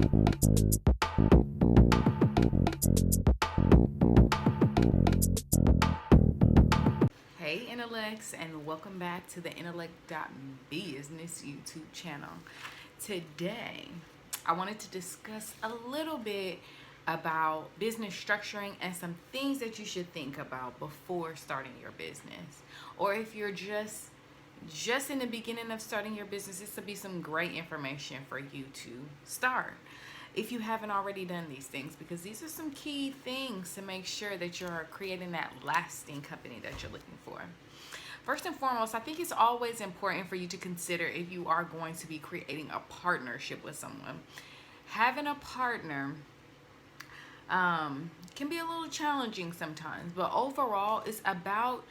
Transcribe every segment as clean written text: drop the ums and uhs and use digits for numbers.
Hey Intellects, and welcome back to the Intellect.Business YouTube channel. Today, I wanted to discuss a little bit about business structuring and some things that you should think about before starting your business. Or if you're just in the beginning of starting your business, this will be some great information for you to start if you haven't already done these things, because these are some key things to make sure that you're creating that lasting company that you're looking for. First and foremost, I think it's always important for you to consider if you are going to be creating a partnership with someone. Having a partner can be a little challenging sometimes, but overall, it's about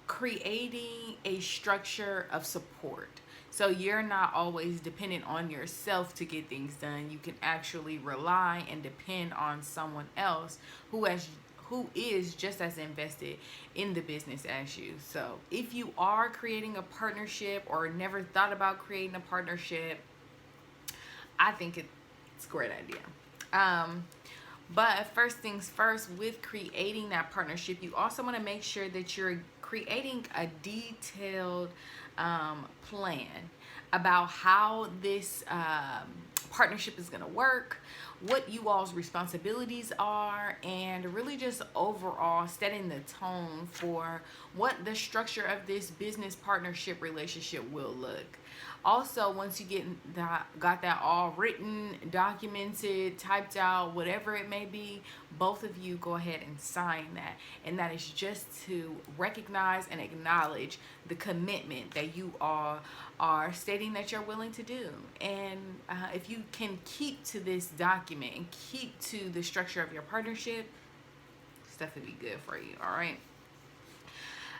creating a structure of support. So you're not always dependent on yourself to get things done. You can actually rely and depend on someone else who is just as invested in the business as you. So if you are creating a partnership or never thought about creating a partnership, I think it's a great idea. But first things first, with creating that partnership, you also want to make sure that you're creating a detailed plan about how this partnership is going to work, what you all's responsibilities are, and really just overall setting the tone for what the structure of this business partnership relationship will look. Also, once you got that all written, documented, typed out, whatever it may be, both of you go ahead and sign that. And that is just to recognize and acknowledge the commitment that you all are stating that you're willing to do. And if you can keep to this document and keep to the structure of your partnership, stuff will be good for you, all right?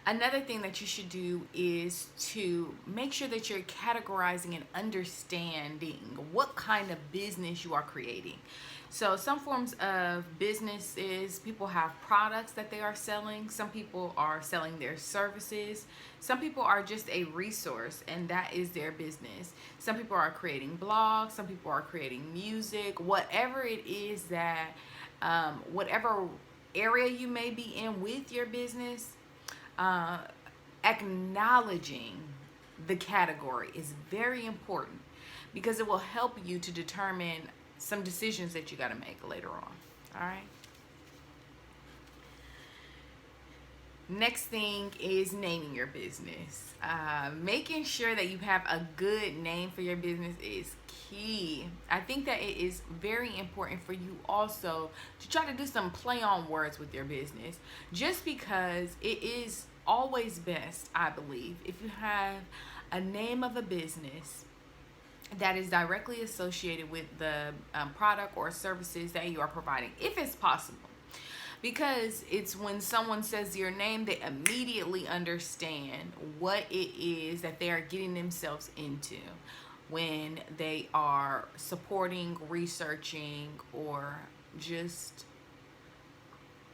Another thing that you should do is to make sure that you're categorizing and understanding what kind of business you are creating. So some forms of businesses, people have products that they are selling. Some people are selling their services. Some people are just a resource, and that is their business. Some people are creating blogs. Some people are creating music. Whatever it is that, whatever area you may be in with your business, acknowledging the category is very important, because it will help you to determine some decisions that you got to make later on. All right. Next thing is naming your business. Making sure that you have a good name for your business is key. I think that it is very important for you also to try to do some play on words with your business, just because it is always best, I believe, if you have a name of a business that is directly associated with the product or services that you are providing, if it's possible. Because it's when someone says your name, they immediately understand what it is that they are getting themselves into when they are supporting, researching, or just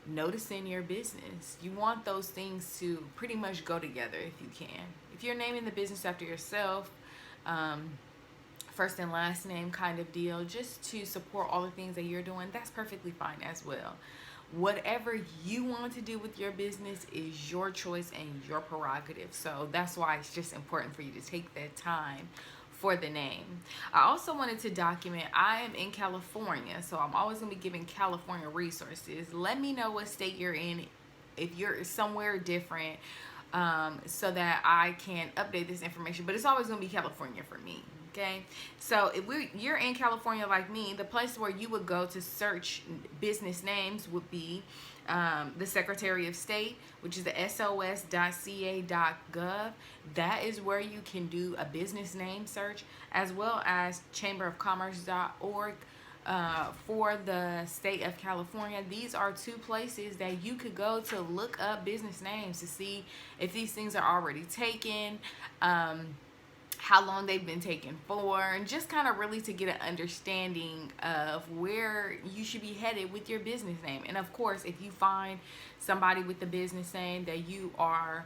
noticing your business. You want those things to pretty much go together if you can. If you're naming the business after yourself, first and last name kind of deal, just to support all the things that you're doing, that's perfectly fine as well. Whatever you want to do with your business is your choice and your prerogative. So that's why it's just important for you to take that time for the name. I also wanted to document, I am in California, so I'm always going to be giving California resources. Let me know what state you're in, if you're somewhere different, so that I can update this information. But it's always going to be California for me. Okay, so if you're in California like me, the place where you would go to search business names would be the Secretary of State, which is the sos.ca.gov. That is where you can do a business name search, as well as chamberofcommerce.org for the state of California. These are two places that you could go to look up business names to see if these things are already taken, how long they've been taken for, and just kind of really to get an understanding of where you should be headed with your business name. And of course, if you find somebody with the business name that you are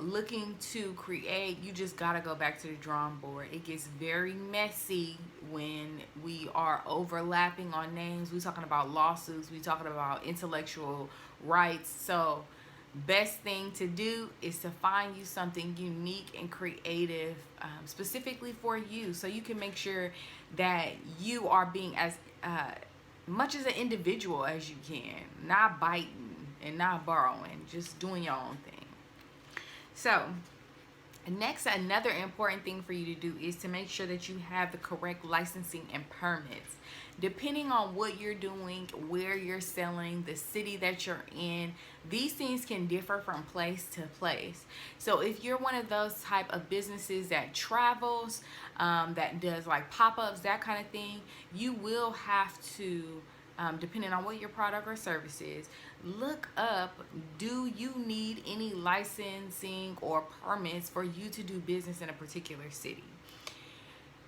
looking to create, you just got to go back to the drawing board. It gets very messy when we are overlapping on names. We're talking about lawsuits, we're talking about intellectual rights. So best thing to do is to find you something unique and creative, specifically for you, so you can make sure that you are being as much as an individual as you can, not biting and not borrowing, just doing your own thing. So next, another important thing for you to do is to make sure that you have the correct licensing and permits. Depending on what you're doing, where you're selling, the city that you're in, these things can differ from place to place. So if you're one of those type of businesses that travels, that does like pop-ups, that kind of thing, you will have to, depending on what your product or service is, look up, do you need any licensing or permits for you to do business in a particular city?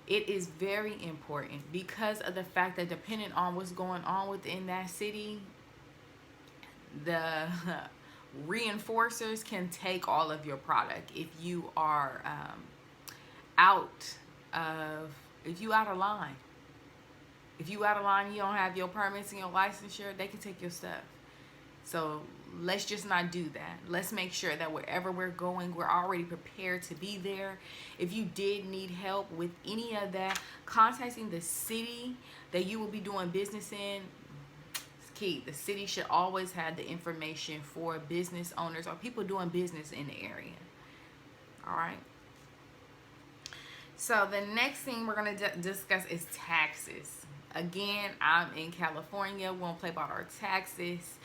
It is very important because of the fact that depending on what's going on within that city, the reinforcers can take all of your product. If you are out of line, if you out of line, you don't have your permits and your licensure, they can take your stuff. So let's just not do that. Let's make sure that wherever we're going, we're already prepared to be there. If you did need help with any of that, contacting the city that you will be doing business in is key. The city should always have the information for business owners or people doing business in the area. All right. So the next thing we're going to discuss is taxes. Again, I'm in California. We won't play about our taxes.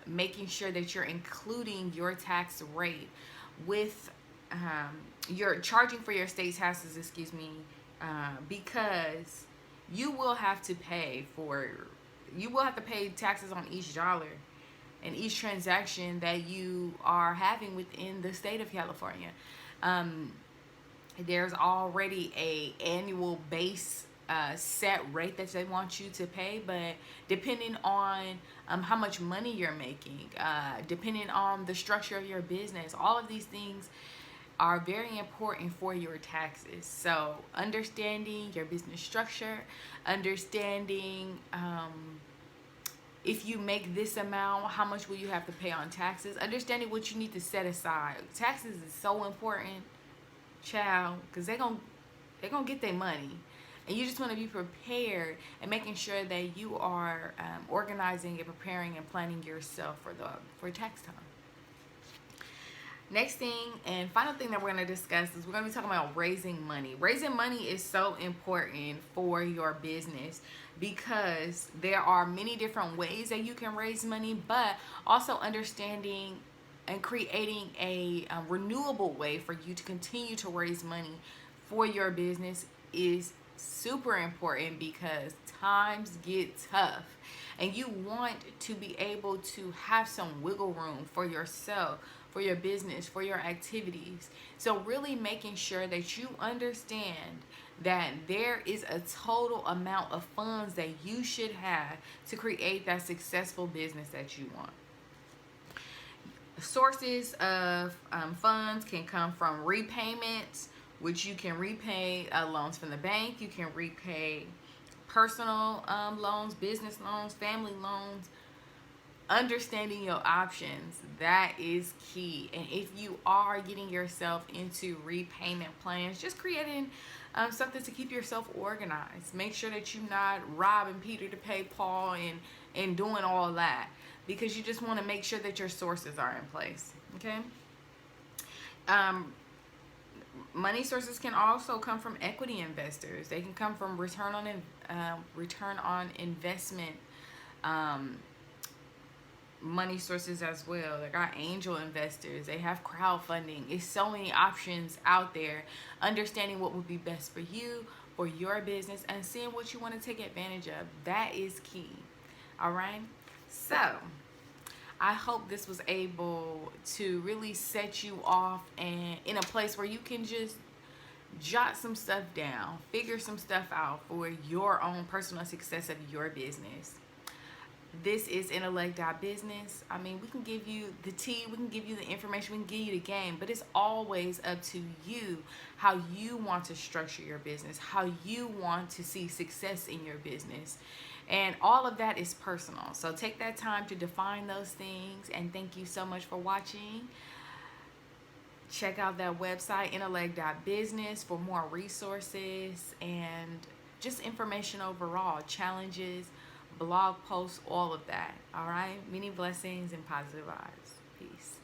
Making sure that you're including your tax rate with you're charging for your state taxes, because you will have to pay taxes on each dollar and each transaction that you are having within the state of California. There's already a annual base set rate that they want you to pay, but depending on how much money you're making, depending on the structure of your business, all of these things are very important for your taxes. So understanding your business structure, understanding if you make this amount, how much will you have to pay on taxes, understanding what you need to set aside. Taxes is so important, child, because they're gonna get their money. And you just want to be prepared and making sure that you are organizing and preparing and planning yourself for tax time. Next thing and final thing that we're going to discuss is we're going to be talking about raising money. Raising money is so important for your business because there are many different ways that you can raise money, but also understanding and creating a renewable way for you to continue to raise money for your business is super important because times get tough and you want to be able to have some wiggle room for yourself, for your business, for your activities. So really making sure that you understand that there is a total amount of funds that you should have to create that successful business that you want. Sources of funds can come from repayments, which you can repay loans from the bank. You can repay personal loans, business loans, family loans. Understanding your options, that is key. And if you are getting yourself into repayment plans, just creating something to keep yourself organized. Make sure that you're not robbing Peter to pay Paul and doing all that, because you just want to make sure that your sources are in place. Okay. Money sources can also come from equity investors. They can come from return on investment money sources as well. They got angel investors. They have crowdfunding. It's so many options out there. Understanding what would be best for you, for your business, and seeing what you want to take advantage of. That is key. All right. So I hope this was able to really set you off and in a place where you can just jot some stuff down, figure some stuff out for your own personal success of your business. This is Intellect.Business. I mean, we can give you the tea, we can give you the information, we can give you the game, but it's always up to you how you want to structure your business, how you want to see success in your business. And all of that is personal. So take that time to define those things. And thank you so much for watching. Check out that website, Intellect.Business, for more resources and just information overall, challenges, blog posts, all of that. All right. Many blessings and positive vibes. Peace.